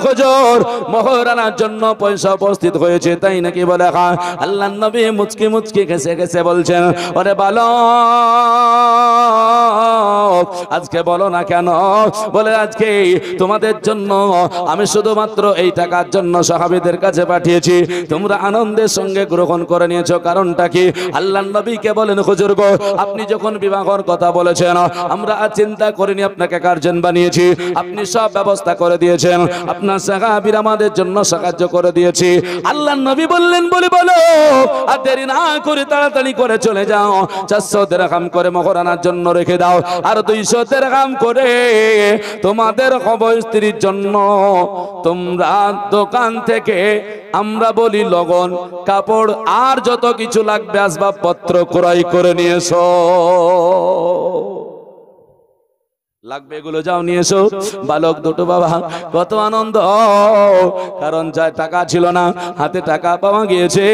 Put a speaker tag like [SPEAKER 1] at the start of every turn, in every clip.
[SPEAKER 1] হুজুর মহারানার জন্য পয়সা উপস্থিত হয়েছে তাই নাকি বলে হ্যাঁ। আল্লাহর নবী মুচকি মুচকি কেসে কেসে বলছেন, ওরে বালক আজকে বলো না কেন? বলে আজকে তোমাদের জন্য আমি শুধুমাত্র এই টাকার জন্য সাহাবীদের কাছে পাঠিয়েছি, তোমরা আনন্দের সঙ্গে গ্রহণ করে নিয়েছো। কারণটা কি? আল্লাহর নবীকে বলেন, হুজুর গো আপনি যখন বিবাহের কথা বলেছেন আমরা আর চিন্তা করিনি আপনাকে গার্জেন বানিয়েছি, আপনি সব ব্যবস্থা করে দিয়েছেন, আপনার সাহাবীরা আমাদের জন্য সাহায্য করে দিয়েছি। আল্লাহর নবী বললেন, বলি বলো আর দেরি না করে তাড়াতাড়ি করে চলে যাও, 400 দিরহাম করে মহারানার জন্য রেখে দাও, আর 200 দিরহাম করে তোমাদের খবর স্ত্রীর জন্য তোমরা দোকান থেকে আমরা বলি লগন কাপড় আর যত কিছু লাগবে আসবাবপত্র ক্রয় করে নিয়ে এসো। লাগবে এগুলো যাও নিয়ে এসো। বালক দুটো বাবা কত আনন্দ, কারণ যা টাকা ছিল না হাতে টাকা পাওয়া গিয়েছে,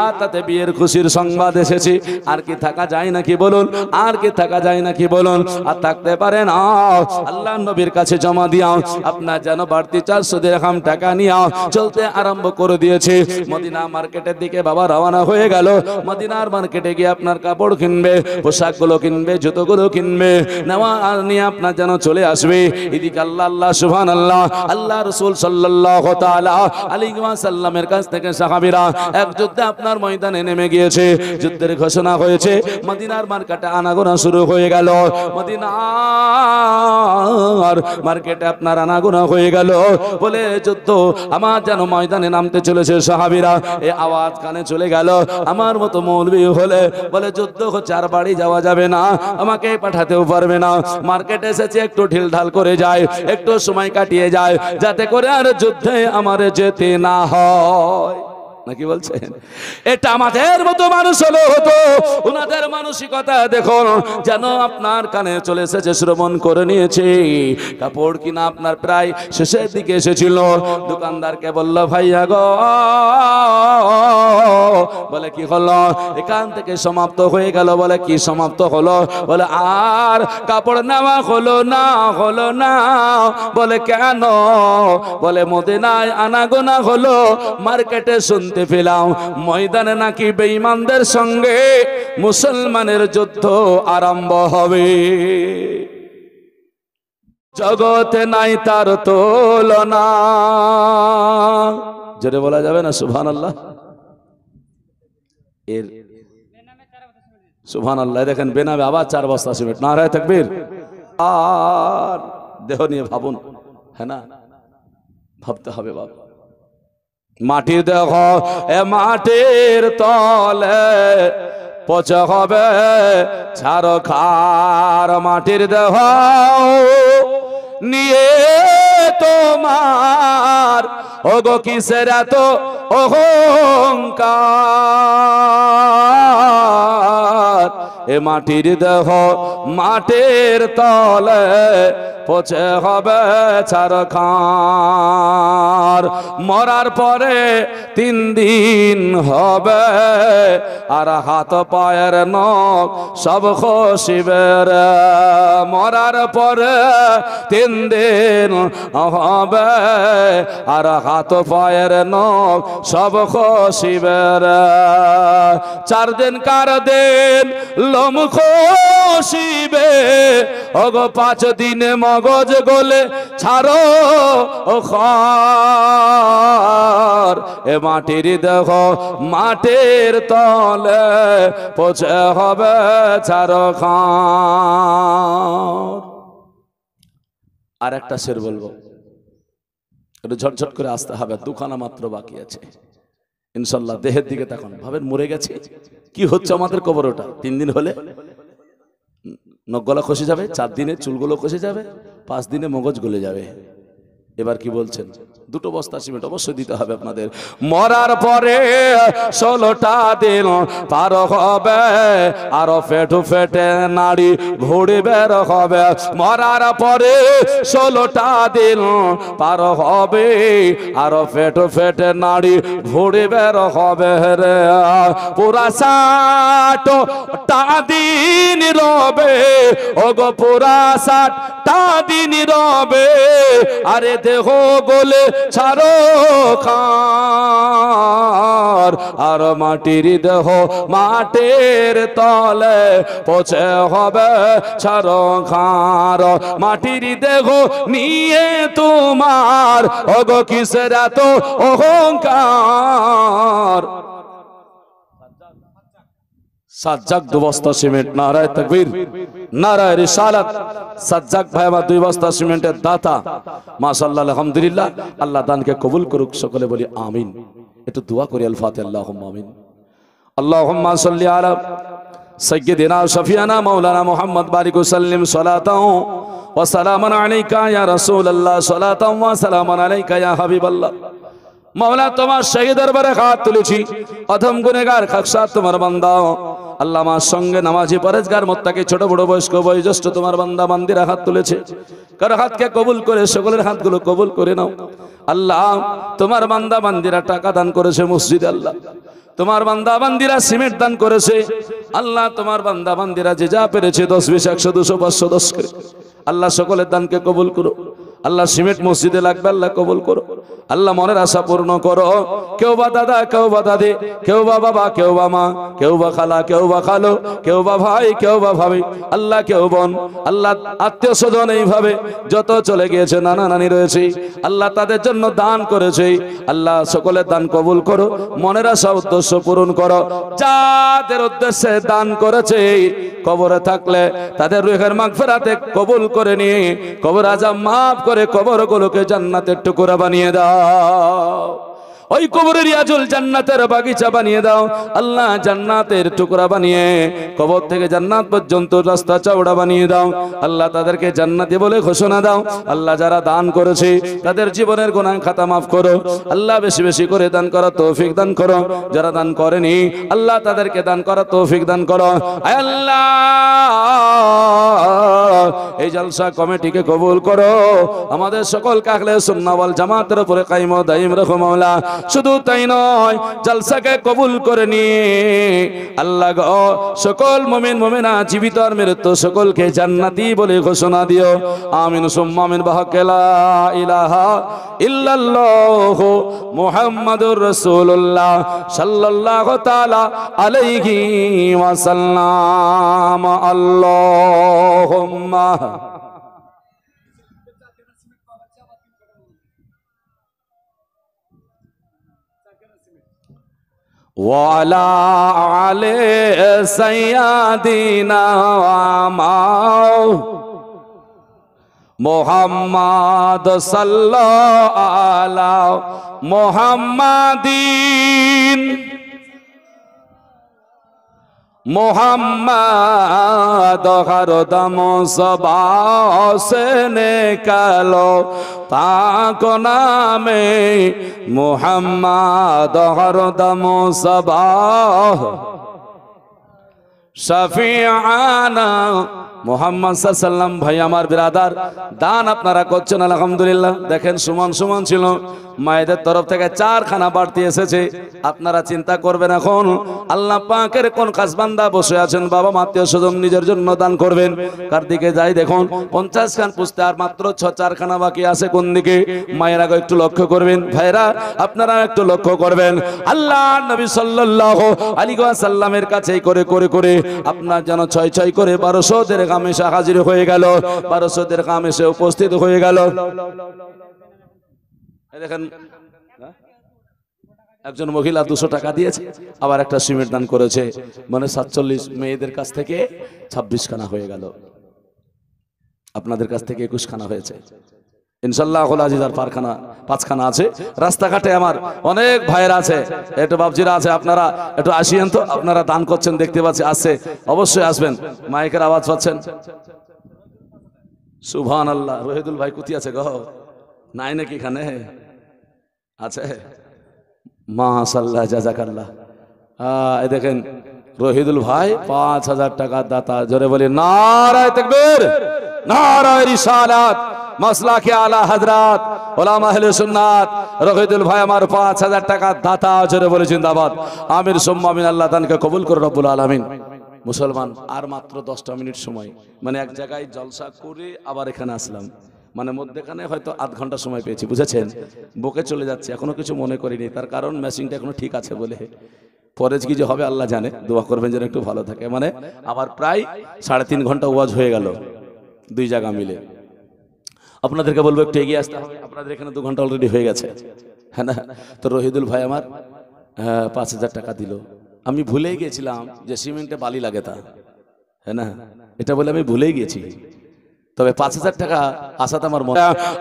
[SPEAKER 1] আর তাতে বিয়ের খুশির সংবাদ এসেছে। আর কি থাকা যায় নাকি বলুন? আর কি থাকা যায় নাকি বলুন? আর থাকতে পারে না। আল্লাহ নবীর কাছে জমা দিয়াও আপনার যেন বাড়তি 400 দিরহাম টাকা নিয়ে চলতে আরম্ভ করে দিয়েছে। মদিনা মার্কেটের দিকে বাবা রওনা হয়ে গেল। মদিনার মার্কেটে গিয়ে আপনার কাপড় কিনবে, পোশাকগুলো কিনবে, জুতোগুলো কিনবে, নেওয়া আর নিয়ে আপনার যেন চলে আসবে। এদিকে আল্লাহ আল্লাহ সুবহানাল্লাহ আল্লাহ রাসূল সাল্লাল্লাহু তাআলা আলাইহি ওয়াসাল্লামের কাছ থেকে সাহাবীরা এক যুদ্ধে আপনার ময়দানে নেমে গিয়েছে। যুদ্ধের ঘোষণা হয়েছে, মদিনার মার্কেটে আনাগোনা শুরু হয়ে গেল। মদিনার মার্কেটে আপনার আনাগোনা হয়ে গেল। বলে যুদ্ধ আমার যেন ময়দানে নামতে চলেছে। সাহাবীরা এই আওয়াজ কানে চলে গেল। আমার মতো মৌলবি হলে বলে যুদ্ধ হচ্ছে আর বাড়ি যাওয়া যাবে না, আমাকে পাঠাতেও পারবে না, মার্কেটে এসেছে একটু ঢিলঢাল করে যায়, একটু সময় কাটিয়ে যায়, যাতে করে আর যুদ্ধে আমার যেতে না হয়। নাকি বলছেন? এটা আমাদের মতো মানুষ হলো হতো, ওনাদের মানসিকতা দেখুন যেন আপনার কানে চলে এসেছে, শ্রবণ করে নিয়েছে। কাপড় কিনা আপনার প্রায় শেষের দিকে এসেছিল। দোকানদারকে বলল, ভাইয়া গো বলে কি হলো? এখান থেকে সমাপ্ত হয়ে গেল। বলে কি সমাপ্ত হলো? বলে আর কাপড় নেওয়া হলো না, হলো না। বলে কেন? বলে মদিনায় আনাগোনা হলো, মার্কেটে শুনতে পেলাম ময়দানে নাকি বেঈমানদের সঙ্গে মুসলমানের যুদ্ধ আরম্ভ হবে। জগতে নাই তার তুলনা। জোরে বলা যাবে না সুবহানাল্লাহ? এর সুবহানাল্লাহ দেখেন বেনামে আবার 4 বস্তা সিমেন্ট। নারায়ে তাকবীর। আর দেহ নিয়ে ভাবুন, হ্যাঁ না? ভাবতে হবে বাবা। মাটির দেহ এ মাটির তলে পচে হবে ছারখার। মাটির দেহ নিয়ে তোমার ওগো কিসের এত অহংকার? এ মাটির দেহ মাটির তলে পচে হবে ছারখার। মরার পরে 3 দিন হবে, আর হাত পায়ের নখ সব খসিবে রে। মরার পরে 3 দিন হবে, আর হাত পায়ের নখ সব খসিবে রে। 4 দিন কার দিন লোম খসিবে, ওগো 5 দিনে মগজ গলে ছাড়ো ও খর। এ মাটির দেহ মাটির তলে পচে হবে ছারখার। আর একটা শের বলবো, একটু ঝটঝট করে আসতে হবে, 2খানা মাত্র বাকি আছে ইনশাল্লাহ। দেহের দিকে তখন ভাবেন মরে গেছে, কি হচ্ছে আমাদের কবর? ওটা 3 দিন হলে নখ গলা খসে যাবে, 4 দিনে চুলগুলো খসে যাবে, 5 দিনে মগজ গলে যাবে। এবার কি বলছেন? দুটো বস্তা সিমেন্ট অবশ্যই দিতে হবে আপনাদের। মরার পরে 16টা দিন পার হবে, আরো ফেটু ফেটে নাড়ি ভুড়ি বের হবে। মরার পরে 16টা দিন পার হবে, আরো ফেটু ফেটে নাড়ি ভুড়ি বের হবে রে। পুরা 60টা দিন রবে, ওগো পুরা 60টা দিন রবে, আরে দেহ গলে ছাড়ো খার, আর মাটির দেহ মাটির তলে পচে হবে ছাড়ো খার। মাটির দেহ নিয়ে তোমার ওগো কিসের এত অহংকার। সাজ্জাক 2 বস্তা সিমেন্ট, নারায়ে তাকবীর, নারায়ে রিসালাত। সাজ্জাক ভাই আমার 2 বস্তা সিমেন্টের দাতা, মাশাআল্লাহ আলহামদুলিল্লাহ। আল্লাহ দানকে কবুল করুক, সকলে বলি আমিন। একটু দোয়া করি, আল ফাতিহা। আল্লাহুম্মা আমিন। আল্লাহুম্মা সাল্লি আলা সাইয়্যিদিনা শাফিয়ানা মাওলানা মুহাম্মদ বারিক ওয়া সাল্লিম সালাতাও ওয়া সালামান আলাইকা ইয়া রাসূলুল্লাহ, সালাতাও ওয়া সালামান আলাইকা ইয়া হাবিবাল্লাহ। মাওলা তোমার শাহী দরবারে হাত তুলেছি, অধম গুনাহগার খাকসাত তোমার বান্দা। আল্লাহ আমার সঙ্গে নামাজি পরেজগার মুত্তাকি ছোট বড় বয়স্ক বয়োজ্যেষ্ঠ তোমার বান্দা বান্দিরা হাত তুলেছে। কারো হাতকে কবুল করে সকলের হাতগুলো কবুল করে নাও। আল্লাহ তোমার বান্দা বান্দিরা টাকা দান করেছে মসজিদে, আল্লাহ তোমার বান্দা বান্দিরা সিমেন্ট দান করেছে, আল্লাহ তোমার বান্দা বান্দিরা যে যা পেরেছে 10 20 100 200 500 10 করে, আল্লাহ সকলের দানকে কবুল করো। আল্লাহ সিমেন্ট মসজিদে লাগবে, আল্লাহ কবুল করো। আল্লাহ মনের আশা পূর্ণ করো। কেউ বা দাদা, কেউ বা দাদি, কেউ বা বাবা, কেউ বা মা, কেউ বা খালা, কেউ বা খালো, কেউ বা ভাই, কেউ বা ভাবি, আল্লাহ কেউ বোন, আল্লাহ আত্মীয় স্বজন এইভাবে যত চলে গিয়েছে, নানা নানি রয়েছে, আল্লাহ তাদের জন্য দান করেছে, আল্লাহ সকলের দান কবুল করো। মনের আশা উদ্দেশ্য পূরণ করো। যাদের উদ্দেশ্যে দান করেছে কবরে থাকলে তাদের রূহের মাগফিরাতে কবুল করে নিয়ে কবর আযাব মাফ করে কবরগুলোকে জান্নাতের টুকরা বানিয়ে দাও। ওই কবরের ইয়াজুল জান্নাতের বাগিচা বানিয়ে দাও আল্লাহ, জান্নাতের টুকরা বানিয়ে কবর থেকে জান্নাত পর্যন্ত রাস্তা চওড়া বানিয়ে দাও আল্লাহ। তাদেরকে জান্নাতি বলে ঘোষণা দাও আল্লাহ। যারা দান করেছে তাদের জীবনের গুনাহ খাতা মাফ করো আল্লাহ। বেশি বেশি করে দান করার তৌফিক দান করো। যারা দান করেনি আল্লাহ তাদেরকে দান করার তৌফিক দান করো। আয় আল্লাহ এই জলসা কমিটিকে কবুল করো। আমাদের সকলকে আহলে সুন্নাহ ওয়াল জামাতের উপরে কায়েম ও দায়েম রাখো মাওলা। শুধু তাই নয়, জলসাকে কবুল করে নিয়ে আল্লাহ গো সকল মুমিন মুমিনা জীবিত আর মৃত সকলকে জান্নাতি বলে ঘোষণা দিও। আমিন সুম্মা আমিন। বিহাক্কি লা ইলাহা ইল্লাল্লাহু মুহাম্মাদুর রাসূলুল্লাহ সাল্লাল্লাহু তাআলা আলাইহি ওয়াসাল্লাম। আল্লাহুম্মা ওয়ালা আলে সাইয়্যিদিনা মুহাম্মদ সাল্লাল্লাহু আলা মুহাম্মাদিন মোহাম্মদ হর দম সবাসে নিকালো পাক নামে মোহাম্মদ হর দম সবাহ শফিআনা মোহাম্মদ সাল্লাল্লাহু ভাই আমার বিরাদার দান আপনারা করছেন আলহামদুলিল্লাহ। দেখেন সমান সমান ছিল, মায়েদের তরফ থেকে 4 খানা বাড়তি এসেছে। আপনারা চিন্তা করবেন এখন আল্লাহ পাকের কোন খাস বান্দা বসে আছেন, বাবা আত্মীয় স্বজন নিজের জন্য দান করবেন। কার দিকে যাই দেখুন 50 খান পুষতে আর মাত্র 4 খানা বাকি আছে। কোন দিকে? মায়ের আগে একটু লক্ষ্য করবেন, ভাইরা আপনারা একটু লক্ষ্য করবেন। আল্লাহ নবী সাল্লাল্লাহু আলাইহি ওয়াসাল্লামের কাছে করে করে করে আপনার যেন 6 করে 1200 দেড় কামেশা হাজির হয়ে গেল, 1200 দেড় কামেশে উপস্থিত হয়ে গেল। দেখেন একজন মহিলা 200 টাকা দিয়েছে, আবার একটা সিমেন্ট দান করেছে, মানে 47 মেয়েদের কাছ থেকে 26 খানা হয়ে গেল। আপনাদের কাছ থেকে 21 খানা হয়েছে ইনশাআল্লাহ। আজিজ আর 5 খানা আছে। রাস্তাঘাটে আমার অনেক ভাইয়েরা আছে, একটু বাবজিরা আছে, আপনারা একটু আসিয়েন তো। আপনারা দান করছেন দেখতে পাচ্ছি, আসছে, অবশ্যই আসবেন। মাইকের আওয়াজ পাচ্ছেন? সুবহানাল্লাহ। রহিদুল ভাই কুতি আছে গো? নাই নাকি এখানে? আছে? মাশাআল্লাহ, জাযাকাল্লাহ। এই দেখেন রহিদুল ভাই ৫,০০০ টাকার দাতা। জোরে বলি নারায়ে তাকবীর, নারায়ে রিসালাত, মাসলাকে আলা হযরত উলামা আহলে সুন্নাত। রহিদুল ভাই আমার ৫,০০০ টাকার দাতা। জোরে বলি জিন্দাবাদ। আমির সুম্মা আমিন। আল্লাহ তাআলাকে কবুল করে রব্বুল আলামিন। মুসলমান, আর মাত্র 10টা মিনিট সময়, মানে এক জায়গায় জলসা করে আবার এখানে আসলাম, মানে মধ্যেখানে হয়তো আধ ঘন্টা সময় পেয়েছি, বুঝেছেন? বুকে চলে যাচ্ছে, এখনো কিছু মনে করিনি, তার কারণ মেশিনটা এখনো ঠিক আছে বলে। পরে কি যে হবে আল্লাহ জানে, দোয়া করবেন যেন একটু ভালো থাকে। মানে আবার প্রায় 3.5 ঘন্টা ওয়াজ হয়ে গেল দুই জায়গা মিলে। আপনাদেরকে বলবো একটু এগিয়ে আসতে হবে, আপনাদের এখানে 2 ঘন্টা অলরেডি হয়ে গেছে, হ্যাঁ না? তো রহিদুল ভাই আমার 5,000 টাকা দিল। আমি ভুলেই গিয়েছিলাম যে সিমেন্টে বালি লাগে তা, হ্যাঁ না? এটা বলে আমি ভুলেই গিয়েছি। তবে 5,000 টাকা আসাতে আমার মনে,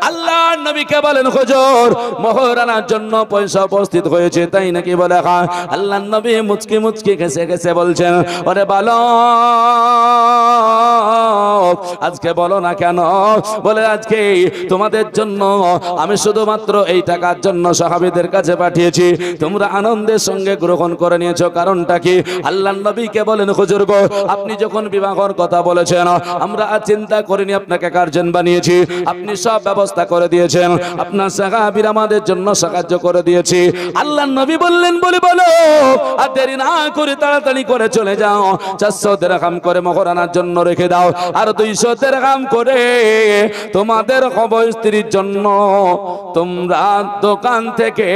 [SPEAKER 1] আল্লাহ নবীকে বলেন হুজুর মহরানার জন্য পয়সা উপস্থিত হয়েছে, তাই নাকি? বলে হ্যাঁ। আল্লাহ নবী মুচকি মুচকি ঘেসে ঘেসে বলছেন, ওরে বালক আজকে বলো না কেন? বলে আজকে তোমাদের জন্য আমি শুধুমাত্র এই টাকার জন্য সাহাবীদের কাছে পাঠিয়েছি, তোমরা আনন্দের সঙ্গে গ্রহণ করে নিয়েছো। কারণটা কি? আল্লাহ নবীকে বলেন হুজুর গো, আপনি যখন বিবাহের কথা বলেছেন আমরা চিন্তা করিনি, আপনাকে গার্জেন বানিয়েছি, আপনি সব ব্যবস্থা করে দিয়েছেন, আপনার সাহাবীরা আমাদের জন্য সাহায্য করে দিয়েছি। আল্লাহ নবী বললেন বলি বলো, আর দেরি না করে তাড়াতাড়ি করে চলে যাও, 400 দিরহাম করে মহরানার জন্য রেখে দাও, আর 200 দিরহাম করে তোমাদের কবর স্ত্রীর জন্য তোমরা দোকান থেকে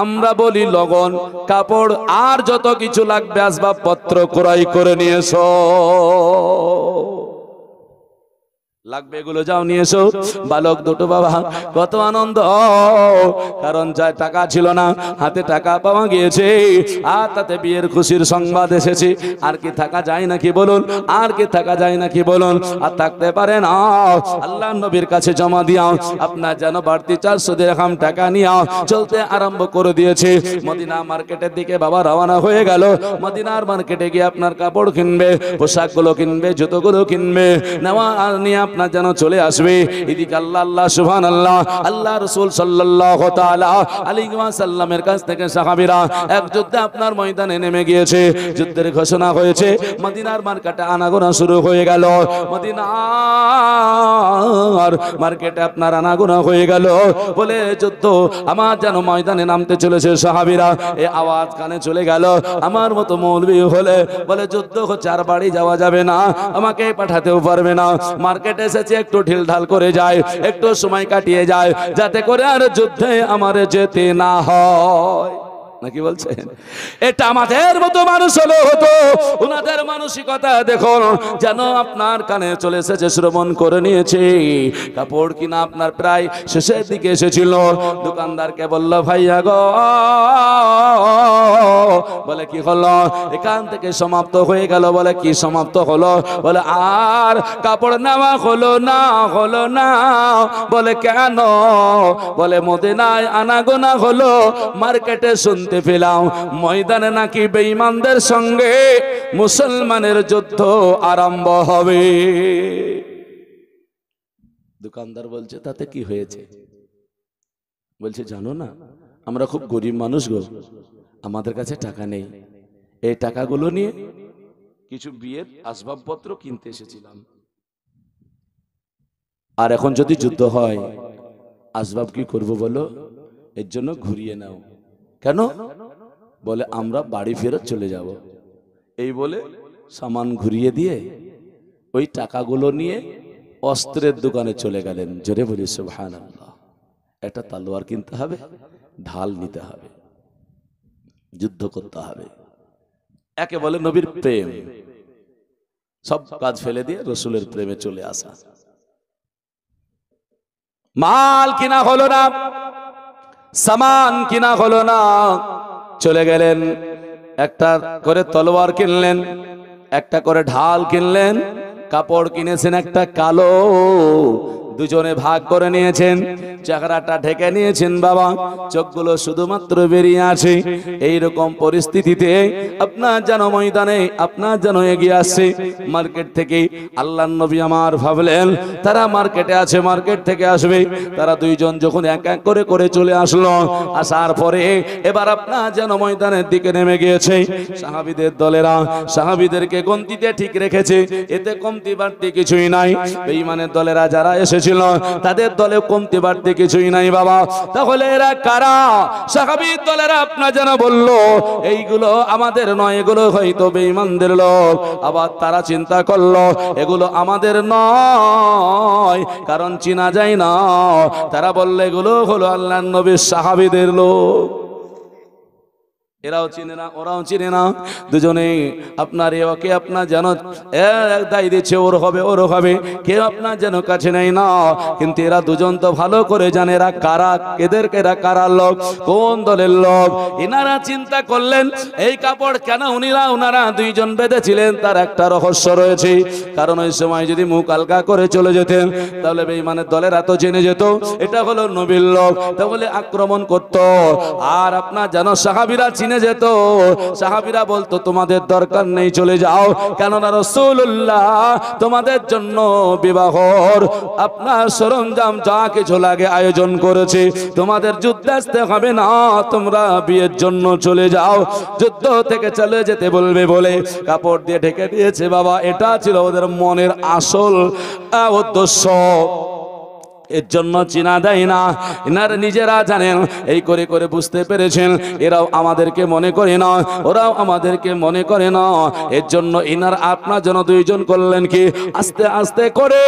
[SPEAKER 1] আমরা বলি লগন কাপড় আর যত কিছু লাগবে আসবাবপত্র ক্রয় করে নিয়ে এসো। লাগবে এগুলো যাও নিয়ে এসো। বালক দুটো বাবা কত আনন্দ, কারণ যা টাকা ছিল না হাতে টাকা পাওয়া গিয়েছে, আর তাতে বিয়ের খুশির সংবাদ এসেছে। আর কি থাকা যায় নাকি বলুন? আর কি থাকা যায় নাকি বলুন? আর থাকতে পারে না। আল্লাহ নবীর কাছে জমা দিয়াও, আপনার যেন বাড়তি 400 দিরহাম টাকা নিয়ে চলতে আরম্ভ করে দিয়েছে। মদিনা মার্কেটের দিকে বাবা রওনা হয়ে গেল। মদিনার মার্কেটে গিয়ে আপনার কাপড় কিনবে, পোশাকগুলো কিনবে, জুতোগুলো কিনবে, নেওয়া আর নিয়ে আপনার যেন চলে আসবে। এদিকে আল্লাহ আল্লাহ সুবহানাল্লাহ, আল্লাহ রাসূল সাল্লাল্লাহু তাআলা আলাইহি ওয়াসাল্লামের কাছ থেকে সাহাবীরা এক যুদ্ধে আপনার ময়দানে নেমে গিয়েছে। যুদ্ধের ঘোষণা হয়েছে, মদিনার মার্কেটে আনাগোনা শুরু হয়ে গেল। মদিনার মার্কেটে আপনার আনাগোনা হয়ে গেল, বলে যুদ্ধ আমার যেন ময়দানে নামতে চলেছে। সাহাবীরা এই আওয়াজ কানে চলে গেল। আমার মতো মৌলবি হলে বলে যুদ্ধ হচ্ছে, আর বাড়ি যাওয়া যাবে না, আমাকে পাঠাতেও পারবে না, মার্কেটে এসেছে একটু ঢিল ঢাল করে যায়, একটু সময় কাটিয়ে যায়, যাতে করে আর যুদ্ধে আমার যেতে না হয়। নাকি বলছেন? এটা আমাদের মতো মানুষ হলো হতো, ওনাদের মানসিকতা দেখুন, যেন আপনার কানে চলে এসেছে, শ্রবণ করে নিয়েছে। কাপড় কিনা আপনার প্রায় শেষের দিকে এসেছিল। দোকানদারকে বলল, ভাইয়া গো, বলে কি হলো? এখান থেকে সমাপ্ত হয়ে গেল। বলে কি সমাপ্ত হলো? বলে আর কাপড় নেওয়া হলো না, হলো না। বলে কেন? বলে মদিনায় আনাগোনা হলো, মার্কেটে শুনতে পেলাম ময়দানে নাকি বেঈমানদের সঙ্গে মুসলমানের যুদ্ধ আরম্ভ হবে। দোকানদার বলছে, তাতে কি হয়েছে? বলছে, জানো না, আমরা খুব গরিব মানুষ গো, আমাদের কাছে টাকা নেই, এই টাকাগুলো নিয়ে কিছু বিয়ের আসবাবপত্র কিনতে এসেছিলাম, আর এখন যদি যুদ্ধ হয় আসবাব কি করব বলো? এর জন্য ঘুরিয়ে নাও। কেন? বলে আমরা বাড়ি ফেরত চলে যাব। এই বলে সামান ঘুরিয়ে দিয়ে ওই টাকাগুলো নিয়ে অস্ত্রের দোকানে চলে গেলেন। জোরে বলি সুবহানাল্লাহ। একটা তলোয়ার কিনতে হবে, ঢাল নিতে হবে, যুদ্ধ করতে হবে। একে বলে নবীর প্রেম। সব কাজ ফেলে দিয়ে রসুলের প্রেমে চলে আসা। মাল কিনা হলো না, সামান কিনা হলো না, চলে গেলেন। একটা করে তলোয়ার কিনলেন, একটা করে ঢাল কিনলেন, কাপড় কিনেছেন একটা কালো, দুজনে ভাগ করে নিয়েছেন, চেহারাটা ঢেকে নিয়েছেন বাবা, চোখগুলো শুধুমাত্র বেরিয়ে আছে। এইরকম পরিস্থিতিতে আপনার যেন ময়দানে আপনার যেন এগিয়ে আসছে মার্কেট থেকে। আল্লাহর নবী আমার ভাবলেন তারা মার্কেটে আছে, মার্কেট থেকে আসবে। তারা দুইজন যখন এক এক করে করে চলে আসলো, আসার পরে এবার আপনার যেন ময়দানের দিকে নেমে গিয়েছে। সাহাবীদের দলেরা সাহাবীদেরকে গন্তিতে ঠিক রেখেছে, এতে কমতি বাড়তি কিছুই নাই। বেঈমানের দলেরা যারা এসেছিল তাদের দলে কমতি বাড়তি কিছুই নাই বাবা। তাহলে এরা কারা? সাহাবীর দলেরা আপনার যেন বলল এইগুলো আমাদের নয়, এগুলো হয়তো বেঈমানদের লোক। আবার তারা চিন্তা করলো এগুলো আমাদের নয়, কারণ চিনা যায় না। তারা বললে এগুলো হলো আল্লাহর নবীর সাহাবীদের লোক। এরাও চিনে না, ওরাও চিনে না, দুজনেই আপনার ওকে আপনার যেন দায় দিচ্ছে ওর হবে ওর হবে, কেউ আপনার যেন কাছে নেই না। কিন্তু এরা দুজন তো ভালো করে জানে এরা কারা, এদেরকে এরা কারা লোক, কোন দলের লোক। এনারা চিন্তা করলেন এই কাপড় কেন ওনারা দুইজন বেঁধেছিলেন, তার একটা রহস্য রয়েছে। কারণ ওই সময় যদি মুখ আলগা করে চলে যেতেন তাহলে বেঈমানের দলেরা তো জেনে যেত এটা হলো নবীর লোক, তাহলে আক্রমণ করত। আর আপনার যেন সাহাবীরা যেত, সাহাবীরা বলতো তোমাদের দরকার নেই, চলে যাও, কেননা রাসূলুল্লাহ তোমাদের জন্য বিবাহর আপনার সরঞ্জাম যা কিছু লাগে আয়োজন করেছে, তোমাদের যুদ্ধে আসতে হবে না, তোমরা বিয়ের জন্য চলে যাও, যুদ্ধ থেকে চলে যেতে বলবে বলে কাপড় দিয়ে ঢেকে দিয়েছে বাবা। এটা ছিল ওদের মনের আসল উদ্দেশ্য। এর জন্য চিনা দেয় না, এনারা নিজেরা জানেন। এই করে করে বুঝতে পেরেছেন এরাও আমাদেরকে মনে করে না, ওরাও আমাদেরকে মনে করে না। এর জন্য ইনার আপনার যেন দুইজন করলেন কি, আস্তে আস্তে করে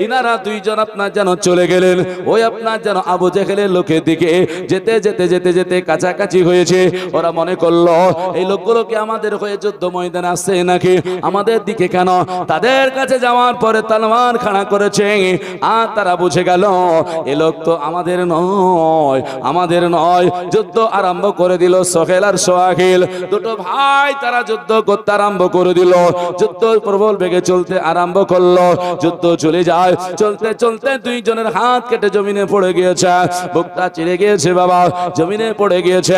[SPEAKER 1] ইনারা দুইজন আপনার যেন চলে গেলেন ওই আপনার যেন আবু জেহেলের লোকের দিকে। যেতে যেতে যেতে যেতে কাছাকাছি হয়েছে, ওরা মনে করলো এই লোকগুলোকে আমাদের হয়ে যুদ্ধ ময়দানে আসছে নাকি, আমাদের দিকে কেন। তাদের কাছে যাওয়ার পরে তলোয়ার খাড়া করেছে, আর তারা বুঝে গেল এ লোক তো আমাদের নয়, আমাদের নয়। যুদ্ধ আরম্ভ করে দিল সোহেল আর সোহাইল দুটো ভাই, তারা যুদ্ধ করতে আরম্ভ করে দিল। যুদ্ধ প্রবল বেগে চলতে আরম্ভ করলো। যুদ্ধ চলে যায়, চলতে চলতে দুইজনের হাত কেটে জমিনে পড়ে গিয়েছে, বুকটা চিরে গিয়েছে বাবা, জমিনে পড়ে গিয়েছে।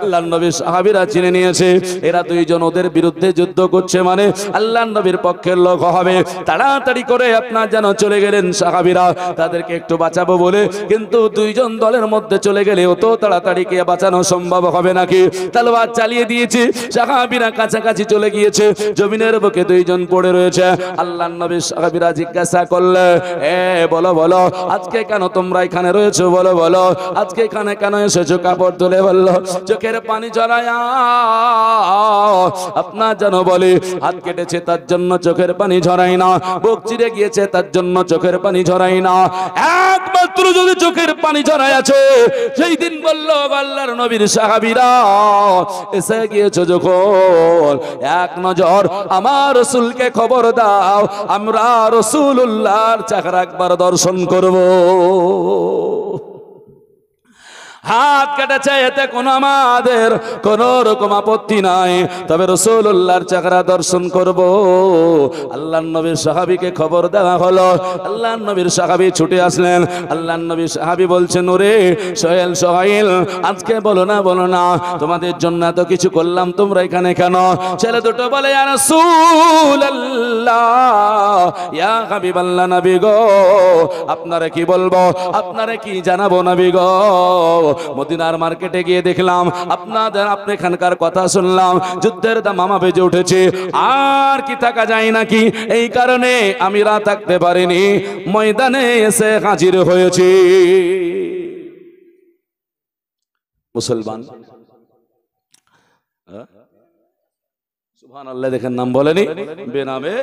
[SPEAKER 1] আল্লাহর নবীর সাহাবীরা চিনে নিয়েছে এরা দুইজন ওদের বিরুদ্ধে যুদ্ধ করছে, মানে আল্লাহর নবীর পক্ষের লোক হবে। তাড়াতাড়ি করে আপনার যেন চলে গেলেন সাহাবীরা তাদেরকে একটু বাঁচাবো বলে, কিন্তু দুইজন দলের মধ্যে চলে গেলে অত তাড়াতাড়ি কে বাঁচানো সম্ভব হবে নাকি। তলোয়ার চালিয়ে দিয়েছে, সাহাবীরা কাছাকাছি চলে গিয়েছে, জমিনের বুকে দুইজন পড়ে রয়েছে। আল্লাহর নবীর সাহাবীরা জিজ্ঞাসা করলে বলো বলো আজকে কেন তোমরা এখানে রয়েছো, বলো বলো আজকে এখানে কেন এসেছো। কাপড় তুলে বলল, চোখের পানি ঝরায়া আপনার যেন বলে হাত কেটেছে তার জন্য চোখের পানি ঝরাই না, বুক চিরে গিয়েছে তার জন্য চোখের পানি ঝরাই না, একমাত্র যদি চোখের পানি ঝরাই আছে সেই দিন বলল আল্লাহর নবীর সাহাবীরা এসে গিয়েছো যখন এক নজর আমার রাসূলকে খবর দাও, আমরা রাসূলুল্লাহর চেহারা একবার দর্শন করব। হাত কেটেছে এতে কোনো আমাদের কোনো রকম আপত্তি নাই, তবে রাসূলুল্লাহর চেহারা দর্শন করব। আল্লাহর নবীর সাহাবীকে খবর দেওয়া হলো। আল্লাহর নবীর সাহাবী ছুটে আসলেন। আল্লাহর নবীর সাহাবী বলছেন, ওরে সোহেল সোহাইল আজকে বলো না তোমাদের জন্য এত কিছু করলাম, তোমরা এখানে কেন। ছেলে দুটো বলে, ইয়া রাসূলুল্লাহ ইয়া হাবিবাল্লাহ, নবী গো আপনারে কি বলবো, আপনারে কি জানাবো নবী গো। মদিনার মার্কেটে গিয়ে দেখলাম আপনাদের আপনি এখানকার কথা শুনলাম, যুদ্ধের দামামা বেজে উঠেছে, আর কি থাকা যায় নাকি। এই কারণে আমি রাত থাকতে পারিনি, ময়দানে এসে হাজির হয়েছি। মুসলমান সুবহানাল্লাহ, দেখেন নাম বলেনি, বেনামে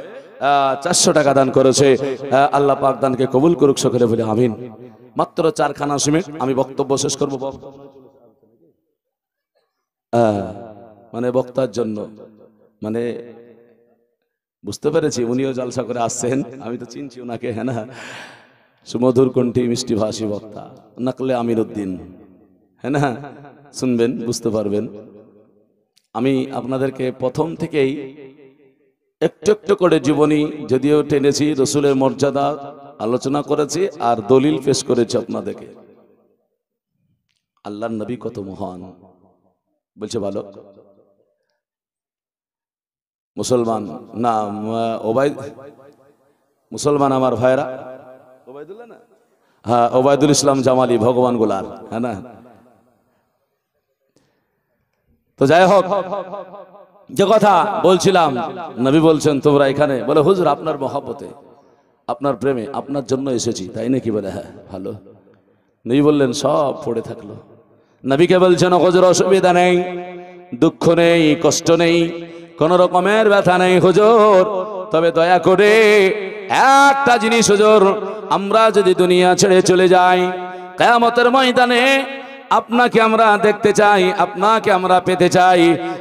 [SPEAKER 1] 400 টাকা দান করেছে। আল্লাহ পাক দানকে কবুল করুক সকলে বলে আমিন। মাত্র 4 খানা সিমেন্ট, আমি বক্তব্য শেষ করবো। মানে বক্তার জন্য, মানে বুঝতে পেরেছি উনিও জলসা করে আসছেন, আমি তো চিনছি ওনাকে, হ্যাঁ না, সুমধুর কণ্ঠী মিষ্টি ভাষী বক্তা নকলে আমিরউদ্দিন, হ্যাঁ না, শুনবেন বুঝতে পারবেন। আমি আপনাদেরকে প্রথম থেকেই একটু একটু করে জীবনী যদিও টেনেছি, রসুলের মর্যাদা আলোচনা করেছি আর দলিল পেশ করেছি আপনাদেরকে। আল্লাহর নবী কত মহান বলছে ভালো মুসলমান না মুসলমান আমার ভাইরা ওবায়দুল্লাহ না, হ্যাঁ ওবায়দুল ইসলাম জামালি ভগবান গোলার, হ্যাঁ না। তো যাই হোক, যে কথা বলছিলাম, নবী বলছেন তোমরা এখানে, বলে হুজুর আপনার মহব্বতে, আপনার প্রেমে, আপনার জন্য এসেছি, তাই নাকি? বলে হ্যাঁ ভালো। নবী বললেন সব পড়ে থাকলো। নবীকে বলছেন হুজুর অসুবিধা নেই, দুঃখ নেই, কষ্ট নেই, কোন রকমের ব্যথা নেই হুজুর, তবে দয়া করে একটা জিনিস হুজুর, আমরা যদি দুনিয়া ছেড়ে চলে যাই, কিয়ামতের ময়দানে আপনাকে আমরা দেখতে চাই, আপনাকে আমরা পেতে চাই।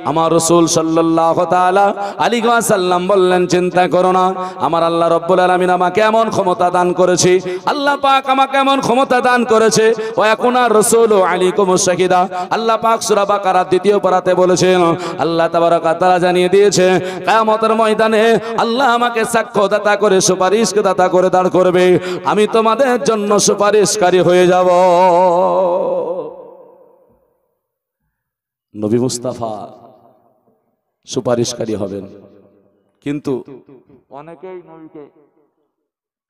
[SPEAKER 1] আমার রাসূল সাল্লাল্লাহু তাআলা আলাইহি ওয়াসাল্লাম বললেন চিন্তা করো না, আমার আল্লাহ রাব্বুল আলামিন আমাকে এমন ক্ষমতা দান করেছে, আল্লাহ পাক আমাকে এমন ক্ষমতা দান করেছে, ওয়া ইয়াকুনা রাসূলু আলাইকুমুশ শাহিদা। আল্লাহ পাক সূরা বাকারার 2য় পারাতে বলেছেন, আল্লাহ তাবারক ওয়া তাআলা জানিয়ে দিয়েছে কিয়ামতের ময়দানে আল্লাহ আমাকে সাক্ষ্যদাতা করে, সুপারিশদাতা করে দাঁড় করবে, আমি তোমাদের জন্য সুপারিশকারী হয়ে যাব। নবী মুস্তাফা সুপারিশকারী হবেন, কিন্তু অনেকেই নবীকে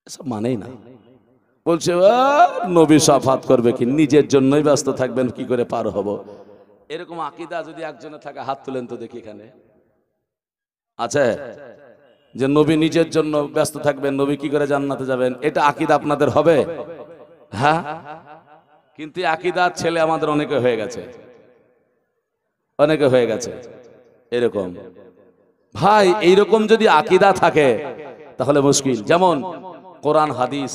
[SPEAKER 1] এসব মানেই না, বলছে নবী শাফাত করবে কি, নিজের জন্যই ব্যস্ত থাকবেন, কি করে পার হব। এরকম আকীদা যদি একজনে থাকে হাত তুলেন তো দেখি, এখানে আছে যে নবী নিজের জন্য ব্যস্ত থাকবেন, নবী কি করে জান্নাতে যাবেন, এটা আকীদা আপনাদের হবে? হ্যাঁ, কিন্তু আকীদার ছেলে আমাদের অনেকে হয়ে গেছে, অনেকে হয়ে গেছে এরকম। ভাই এইরকম যদি আকীদা থাকে তাহলে মুশকিল। যেমন কোরআন হাদিস,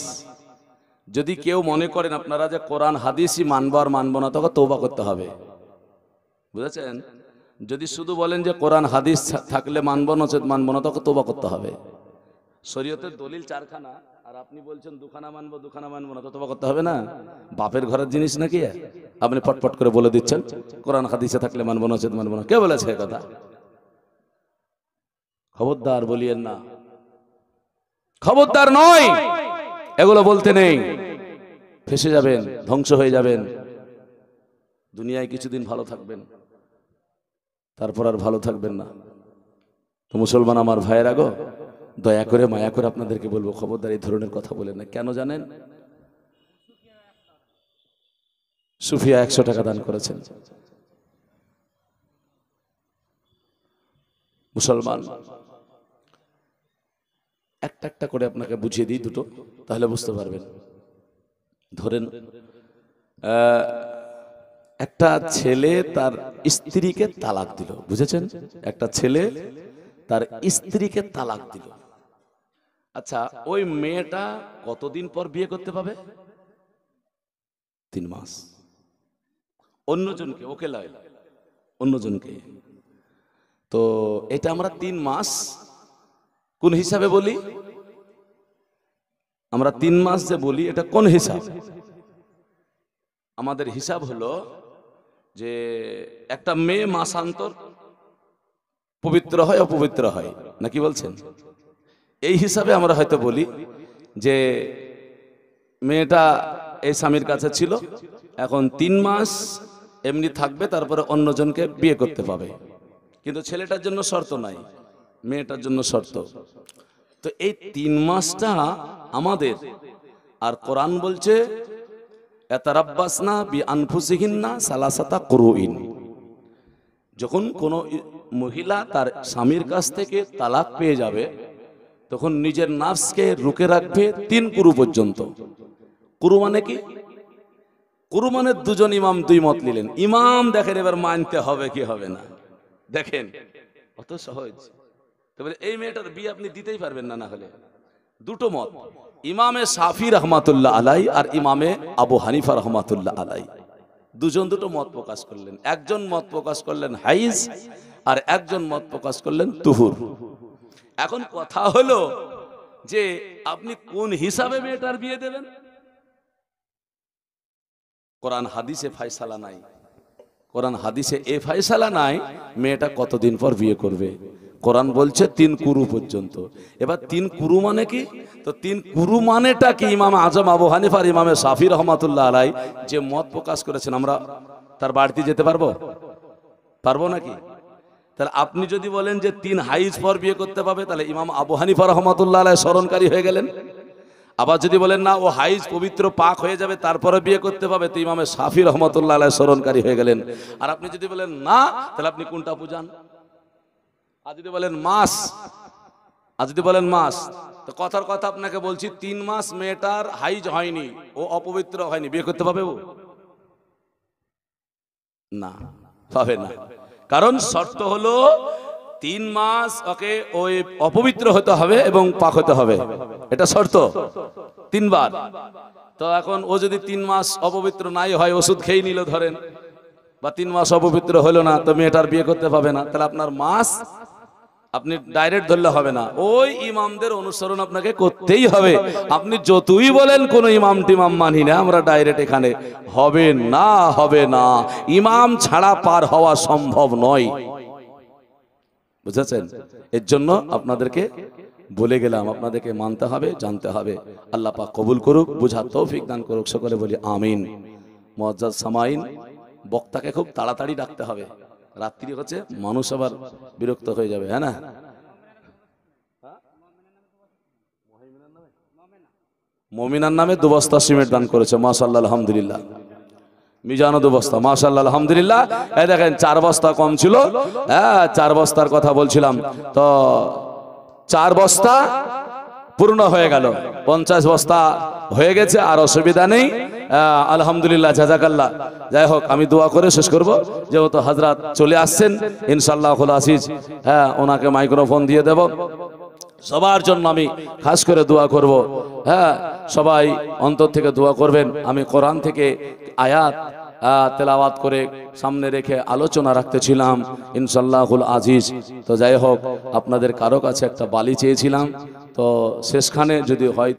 [SPEAKER 1] যদি কেউ মনে করেন আপনারা যে কোরআন হাদিসই মানবো আর মানবো না, তখন তওবা করতে হবে, বুঝেছেন? যদি শুধু বলেন যে কোরআন হাদিস থাকলে মানবো নচেত মানবো না, তখন তওবা করতে হবে। শরীয়তের দলিল 4খানা আর আপনি বলছেন 2খানা মানবো 2খানা মানবো না, তো তওবা করতে হবে না? বাপের ঘরের জিনিস নাকি আপনি পটপট করে বলে দিচ্ছেন কোরআন হাদিসে থাকলে মানবো নচেত মানবো না। কে বলেছে এই কথা? খবরদার বলিয়েন না, খবরদার নয়, এগুলো বলতে নেই, ফেসে যাবেন, ধ্বংস হয়ে যাবেন। দুনিয়ায় কিছুদিন ভালো থাকবেন, তারপর আর ভালো থাকবেন না। তো মুসলমান আমার ভাইয়েরা গো, দয়া করে মায়া করে আপনাদেরকে বলবো, খবরদার এই ধরনের কথা বলেন না। কেন জানেন? সুফিয়া 100 টাকা দান করেছেন। মুসলমান, একটা একটা করে আপনাকে বুঝিয়ে দিই দুটো, তাহলে বুঝতে পারবেন। ধরেন একটা ছেলে তার স্ত্রীকে তালাক দিল, বুঝেছেন? একটা ছেলে তার স্ত্রীকে তালাক দিল। আচ্ছা, ওই মেয়েটা কতদিন পর বিয়ে করতে পাবে? 3 মাস। অন্যজনকে, ওকে লয়, অন্যজনকে। তো এটা আমরা 3 মাস কোন হিসাবে বলি? আমরা 3 মাস যে বলি, এটা কোন হিসাব? আমাদের হিসাব হলো যে একটা মেয়ে মাসান্তর পবিত্র হয় অপবিত্র হয়, নাকি বলছেন? এই হিসাবে আমরা হয়তো বলি যে মেয়েটা এই স্বামীর কাছে ছিল, এখন 3 মাস এমনি থাকবে, তারপরে অন্যজনকে বিয়ে করতে পাবে। কিন্তু ছেলেটার জন্য শর্ত নাই, মেয়েটার জন্য শর্ত। তো এই 3 মাসটা আমাদের, আর কোরআন বলছে ইয়াতারাব্বাসনা বিআনফুসিহিন্না সালাসাতা কুরুইন। যখন কোনো মহিলা তার স্বামীর কাছ থেকে তালাক পেয়ে যাবে, তখন নিজের নাফসকে রুকে রাখবে 3 কুরু পর্যন্ত। কুরু মানে কি? কুরু মানে দুজন ইমাম 2 মত নিলেন। ইমাম দেখেন এবার মানতে হবে কি হবে না, দেখেন কত সহজ। তবে এই মেয়েটার বিয়ে আপনি দিতেই পারবেন না, না হলে দুটো মত, ইমামে শাফি রহমাতুল্লাহ আলাই আর ইমামে আবু হানিফা রহমাতুল্লাহ আলাই, দুজন দুটো মত প্রকাশ করলেন। একজন মত প্রকাশ করলেন হাইজ, আর একজন মত প্রকাশ করলেন তুহুর। এখন কথা হলো যে আপনি কোন হিসাবে মেয়েটার বিয়ে দেবেন? কোরআন হাদিসে ফয়সালা নাই, কোরআন হাদিসে এ ফয়সালা নাই মেয়েটা কতদিন পর বিয়ে করবে। কোরআন বলছে 3 কুরু পর্যন্ত। এবার 3 কুরু মানে কি? তো 3 কুরু মানেটা কি? ইমাম আজম আবু হানিফা আর ইমামে শাফি রহমাতুল্লাহ আলাই যে মত প্রকাশ করেছেন, আমরা তার বাড়িতে যেতে পারবো নাকি? তাহলে আপনি যদি বলেন যে 3 হাইজ পর বিয়ে করতে পাবে, তাহলে ইমাম আবু হানিফা রহমাতুল্লাহ আলাই স্মরণকারী হয়ে গেলেন। আবার যদি বলেন না, ও হাইজ পবিত্র পাক হয়ে যাবে তারপরে বিয়ে করতে পাবে, তো ইমামে শাফি রহমাতুল্লাহ আলাই স্মরণকারী হয়ে গেলেন। আর আপনি যদি বলেন না, তাহলে আপনি কোনটা বুঝান? আর যদি বলেন মাস, তো কথার কথা আপনাকে বলছি, 3 মাস মেয়েটার হাইজ হয়নি, ও অপবিত্র হয়নি, বিয়ে করতে পাবে? ও না, পাবে না। কারণ শর্ত হলো 3 মাস ওকে ওই অপবিত্র হতে হবে এবং পাক হতে হবে, এটা শর্ত 3 বার। তো এখন ও যদি 3 মাস অপবিত্র নাই হয়, ওষুধ খেয়ে নিল ধরেন, বা 3 মাস অপবিত্র হলো না, তো মেয়েটার বিয়ে করতে পাবে না। তাহলে আপনার মাস আপনি ডাইরেক্ট ধরলে হবে না, ওই ইমামদের অনুসরণ আপনাকে করতেই হবে। আপনি যতই বলেন কোন ইমাম টিমাম মানি না, আমরা ডাইরেক্ট এখানে হবে না। ইমাম ছাড়া পার হওয়া সম্ভব নয়, বুঝেছেন? এর জন্য আপনাদেরকে বলে গেলাম, আপনাদেরকে মানতে হবে, জানতে হবে। আল্লাহ পাক কবুল করুক, বুঝার তৌফিক দান করুক, সকলে বলি আমিন। মুআজ্জাজ সামাইন, বক্তাকে খুব তাড়াতাড়ি ডাকতে হবে, রাত্রি হচ্ছে, মানুষ আবার বিরক্ত হয়ে যাবে, হ্যাঁ না? মমিনার নামে 2 বস্তা সিমেন্ট দান করেছে, মাশাআল্লাহ, আলহামদুলিল্লাহ। মিজানো 2 বস্তা, মাশাআল্লাহ, আলহামদুলিল্লাহ। এই দেখেন 4 বস্তা কম ছিল, হ্যাঁ 4 বস্তার কথা বলছিলাম, তো 4 বস্তা পূর্ণ হয়ে গেল, 50 বস্তা হয়ে গেছে, আর অসুবিধা নেই, আলহামদুলিল্লাহ, জাযাকাল্লাহ। যাই হোক, আমি দোয়া করে শেষ করব, যেহেতু হযরত চলে আসছেন ইনশাআল্লাহুল আজিজ, হ্যাঁ ওনাকে মাইক্রোফোন দিয়ে দেব। সবার জন্য আমি খাস করে দোয়া করব, হ্যাঁ সবাই অন্তর থেকে দোয়া করবেন। আমি কোরআন থেকে আয়াত তেলাওয়াত করে সামনে রেখে আলোচনা রাখতেছিলাম ইনশাআল্লাহুল আজিজ। তো যাই হোক, আপনাদের কারো কাছে একটা বালি চেয়েছিলাম, তো শেষখানে যদি হয়